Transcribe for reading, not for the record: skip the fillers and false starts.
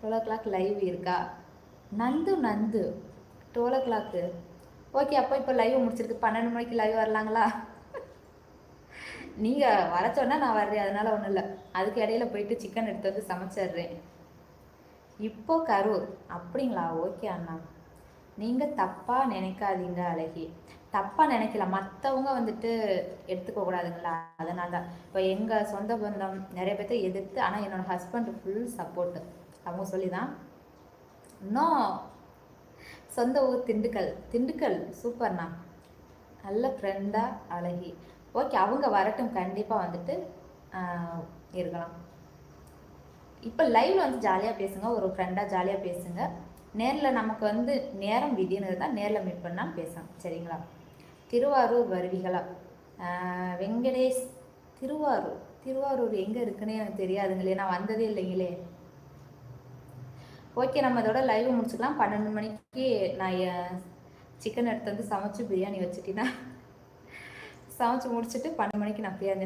12 o'clock live இருக்கா? Nandu 12 o'clock. Okay, அப்போ இப்போ லைவ் முடிச்சிருக்கு. 12 மணிக்கு லைவ் வரலாங்களா? நீங்கள் வர சொன்னால் நான் வர்றேன், அதனால் ஒன்றும் இல்லை. அதுக்கு இடையில போயிட்டு சிக்கன் எடுத்து வந்து சமைச்சிட்றேன். இப்போ கரூர் அப்படிங்களா? ஓகே அண்ணா, நீங்கள் தப்பாக நினைக்காதீங்க அழகி. தப்பாக நினைக்கல, மற்றவங்க வந்துட்டு எடுத்துக்க கூடாதுங்களா, அதனால தான். இப்போ எங்கள் சொந்த பந்தம் நிறைய பேர்த்த எதிர்த்து, ஆனால் என்னோடய ஹஸ்பண்ட் ஃபுல் சப்போர்ட்டு. அவங்க சொல்லி தான். இன்னும் சொந்த ஊர் திண்டுக்கல் சூப்பர்ண்ணா, நல்ல ஃப்ரெண்டாக அழகி. ஓகே, அவங்க வரட்டும், கண்டிப்பாக வந்துட்டு இருக்கலாம். இப்போ லைவில் வந்து ஜாலியாக பேசுங்க, ஒரு ஃப்ரெண்டாக ஜாலியாக பேசுங்க. நேரில் நமக்கு வந்து நேரம் விதின்னு இருந்தால் நேரில் மீட் பண்ணால் பேசலாம், சரிங்களா? திருவாரூர் வருவிகளா? வெங்கடேஷ், திருவாரூர் எங்கே இருக்குன்னே எனக்கு தெரியாதுங்களே, நான் வந்ததே இல்லைங்களே. ஓகே, நம்ம இதோட லைவ் முடிச்சுக்கலாம். 12 மணிக்கு நான் சிக்கன் எடுத்து வந்து சமைச்சு பிரியாணி வச்சுட்டேன்னா சமைச்சு முடிச்சுட்டு 12 மணிக்கு நான் ஃப்ரீயாக